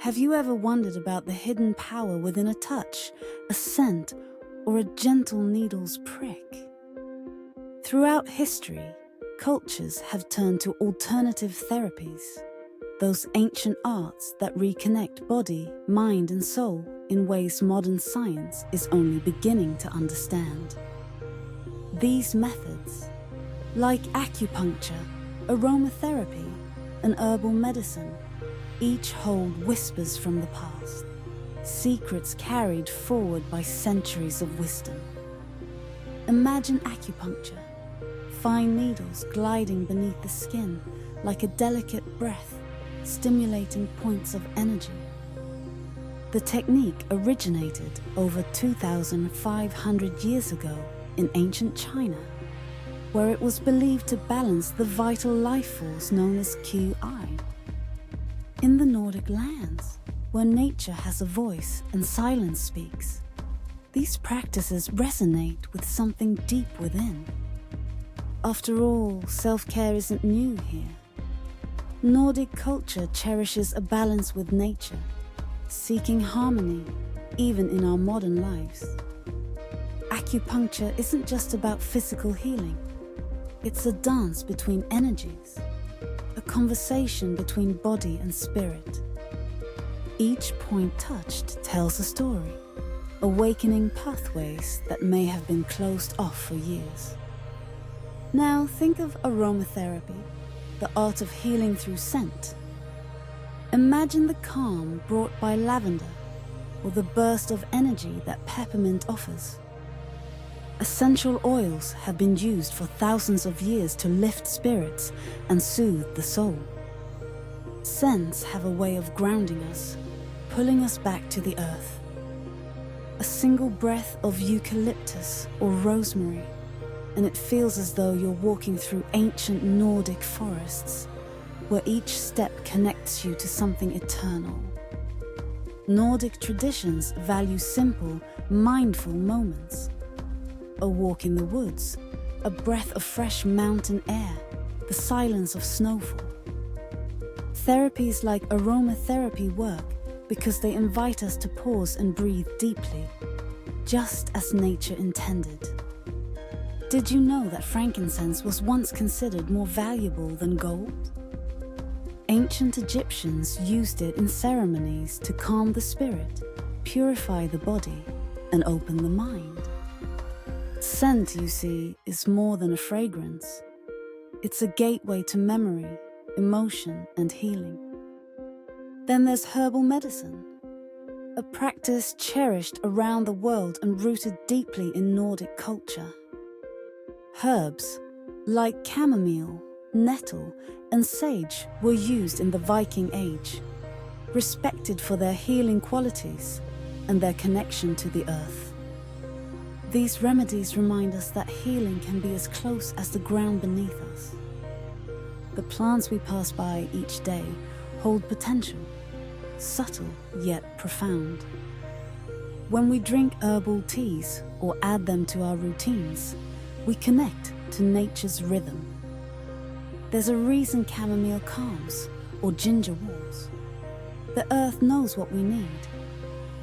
Have you ever wondered about the hidden power within a touch, a scent, or a gentle needle's prick? Throughout history, cultures have turned to alternative therapies, those ancient arts that reconnect body, mind, and soul in ways modern science is only beginning to understand. These methods, like acupuncture, aromatherapy, and herbal medicine, each hold whispers from the past, secrets carried forward by centuries of wisdom. Imagine acupuncture, fine needles gliding beneath the skin like a delicate breath, stimulating points of energy. The technique originated over 2,500 years ago in ancient China, where it was believed to balance the vital life force known as Qi. In the Nordic lands, where nature has a voice and silence speaks, these practices resonate with something deep within. After all, self-care isn't new here. Nordic culture cherishes a balance with nature, seeking harmony even in our modern lives. Acupuncture isn't just about physical healing. It's a dance between energies, a conversation between body and spirit. Each point touched tells a story, awakening pathways that may have been closed off for years. Now think of aromatherapy, the art of healing through scent. Imagine the calm brought by lavender or the burst of energy that peppermint offers. Essential oils have been used for thousands of years to lift spirits and soothe the soul. Scents have a way of grounding us, pulling us back to the earth. A single breath of eucalyptus or rosemary, and it feels as though you're walking through ancient Nordic forests, where each step connects you to something eternal. Nordic traditions value simple, mindful moments. A walk in the woods, a breath of fresh mountain air, the silence of snowfall. Therapies like aromatherapy work because they invite us to pause and breathe deeply, just as nature intended. Did you know that frankincense was once considered more valuable than gold? Ancient Egyptians used it in ceremonies to calm the spirit, purify the body, and open the mind. Scent, you see, is more than a fragrance. It's a gateway to memory, emotion, and healing. Then there's herbal medicine, a practice cherished around the world and rooted deeply in Nordic culture. Herbs, like chamomile, nettle, and sage, were used in the Viking Age, respected for their healing qualities and their connection to the earth. These remedies remind us that healing can be as close as the ground beneath us. The plants we pass by each day hold potential, subtle yet profound. When we drink herbal teas or add them to our routines, we connect to nature's rhythm. There's a reason chamomile calms or ginger warms. The earth knows what we need,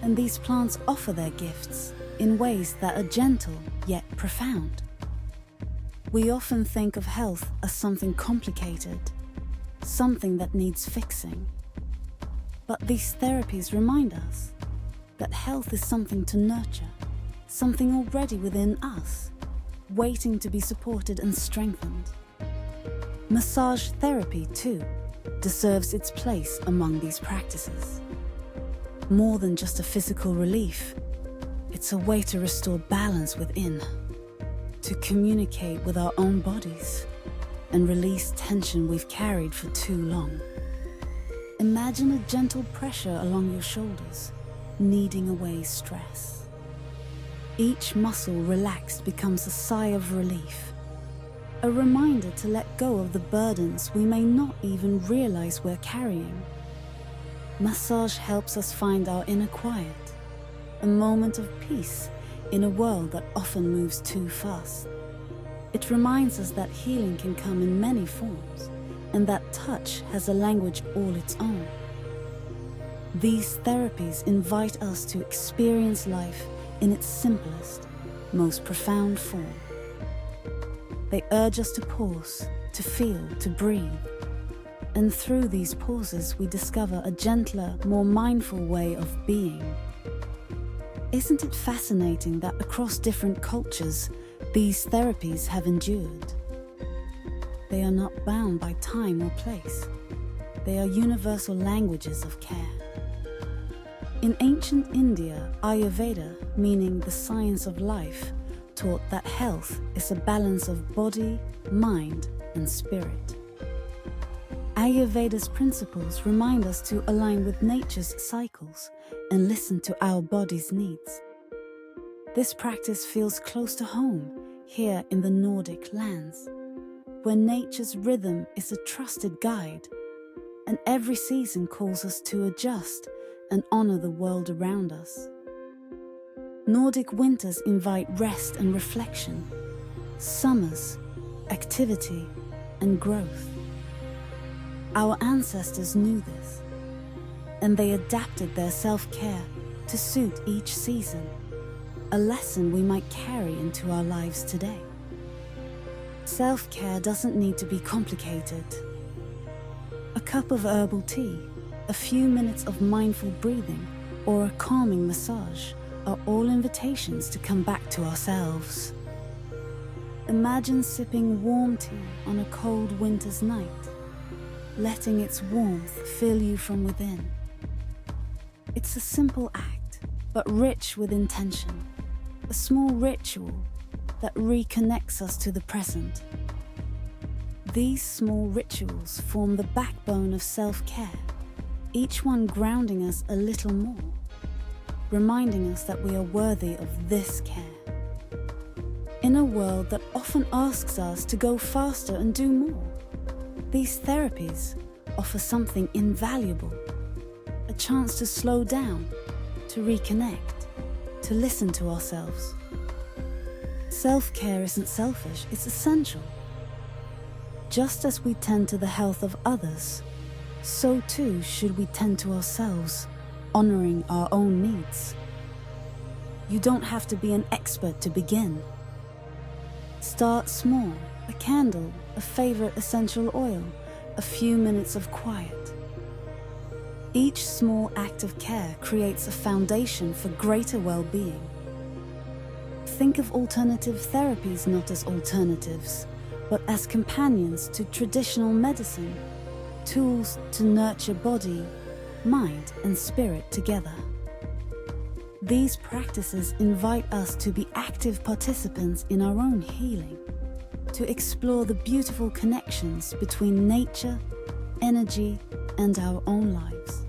and these plants offer their gifts in ways that are gentle yet profound. We often think of health as something complicated, something that needs fixing. But these therapies remind us that health is something to nurture, something already within us, waiting to be supported and strengthened. Massage therapy, too, deserves its place among these practices. More than just a physical relief, it's a way to restore balance within, to communicate with our own bodies, and release tension we've carried for too long. Imagine a gentle pressure along your shoulders, kneading away stress. Each muscle relaxed becomes a sigh of relief, a reminder to let go of the burdens we may not even realize we're carrying. Massage helps us find our inner quiet, a moment of peace in a world that often moves too fast. It reminds us that healing can come in many forms, and that touch has a language all its own. These therapies invite us to experience life in its simplest, most profound form. They urge us to pause, to feel, to breathe. And through these pauses, we discover a gentler, more mindful way of being. Isn't it fascinating that across different cultures, these therapies have endured? They are not bound by time or place. They are universal languages of care. In ancient India, Ayurveda, meaning the science of life, taught that health is a balance of body, mind, and spirit. Ayurveda's principles remind us to align with nature's cycles and listen to our body's needs. This practice feels close to home here in the Nordic lands, where nature's rhythm is a trusted guide, and every season calls us to adjust and honor the world around us. Nordic winters invite rest and reflection, summers, activity and growth. Our ancestors knew this, and they adapted their self-care to suit each season, a lesson we might carry into our lives today. Self-care doesn't need to be complicated. A cup of herbal tea, a few minutes of mindful breathing, or a calming massage are all invitations to come back to ourselves. Imagine sipping warm tea on a cold winter's night, letting its warmth fill you from within. It's a simple act, but rich with intention, a small ritual that reconnects us to the present. These small rituals form the backbone of self-care, each one grounding us a little more, reminding us that we are worthy of this care. In a world that often asks us to go faster and do more, these therapies offer something invaluable, a chance to slow down, to reconnect, to listen to ourselves. Self-care isn't selfish, it's essential. Just as we tend to the health of others, so too should we tend to ourselves, honoring our own needs. You don't have to be an expert to begin. Start small, a candle, a favorite essential oil, a few minutes of quiet. Each small act of care creates a foundation for greater well-being. Think of alternative therapies not as alternatives, but as companions to traditional medicine, tools to nurture body, mind, and spirit together. These practices invite us to be active participants in our own healing, to explore the beautiful connections between nature, energy, and our own lives.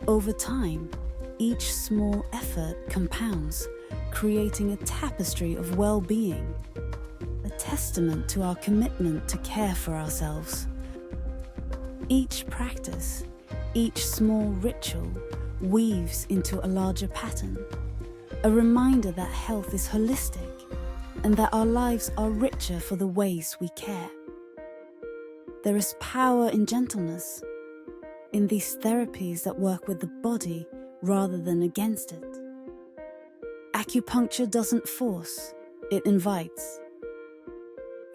Over time, each small effort compounds, creating a tapestry of well-being, a testament to our commitment to care for ourselves. Each practice, each small ritual weaves into a larger pattern, a reminder that health is holistic and that our lives are richer for the ways we care. There is power in gentleness, in these therapies that work with the body rather than against it. Acupuncture doesn't force, it invites.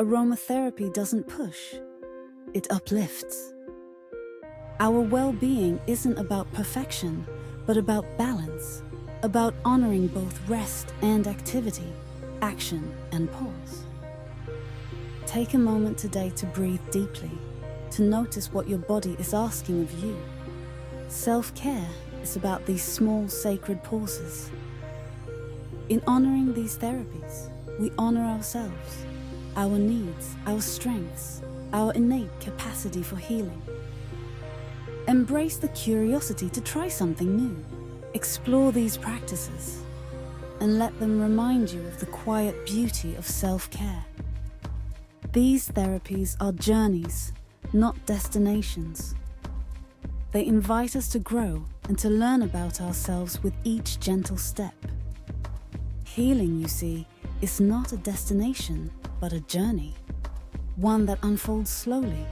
Aromatherapy doesn't push, it uplifts. Our well-being isn't about perfection, but about balance, about honoring both rest and activity, action and pause. Take a moment today to breathe deeply, to notice what your body is asking of you. Self-care is about these small sacred pauses. In honoring these therapies, we honor ourselves, our needs, our strengths, our innate capacity for healing. Embrace the curiosity to try something new. Explore these practices and let them remind you of the quiet beauty of self-care. These therapies are journeys, not destinations. They invite us to grow and to learn about ourselves with each gentle step. Healing, you see, is not a destination, but a journey, one that unfolds slowly,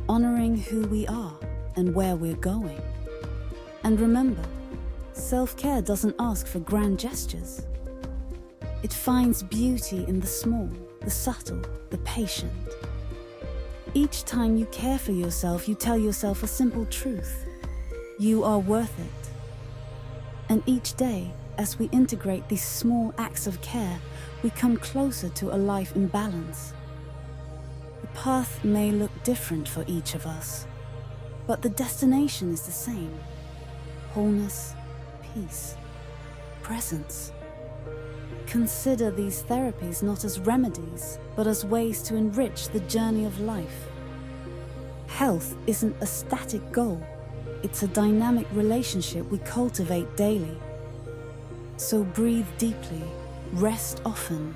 honoring who we are and where we're going. And remember, self-care doesn't ask for grand gestures. It finds beauty in the small, the subtle, the patient. Each time you care for yourself, you tell yourself a simple truth. You are worth it. And each day, as we integrate these small acts of care, we come closer to a life in balance. The path may look different for each of us, but the destination is the same. Wholeness, peace, presence. Consider these therapies not as remedies, but as ways to enrich the journey of life. Health isn't a static goal. It's a dynamic relationship we cultivate daily. So breathe deeply, rest often,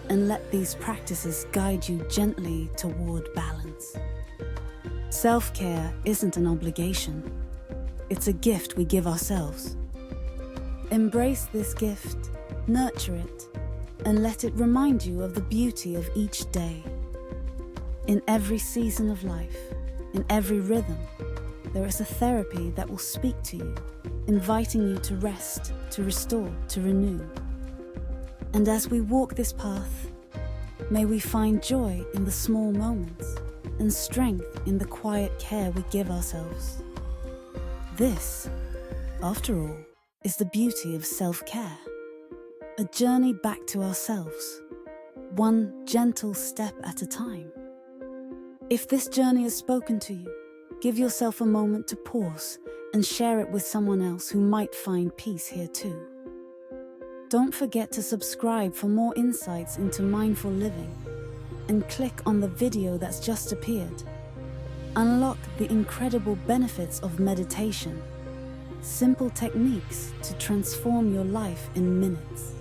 and let these practices guide you gently toward balance. Self-care isn't an obligation. It's a gift we give ourselves. Embrace this gift, nurture it, and let it remind you of the beauty of each day. In every season of life, in every rhythm, there is a therapy that will speak to you, inviting you to rest, to restore, to renew. And as we walk this path, may we find joy in the small moments and strength in the quiet care we give ourselves. This, after all, is the beauty of self-care. A journey back to ourselves, one gentle step at a time. If this journey has spoken to you, give yourself a moment to pause and share it with someone else who might find peace here too. Don't forget to subscribe for more insights into mindful living, and click on the video that's just appeared. Unlock the incredible benefits of meditation, simple techniques to transform your life in minutes.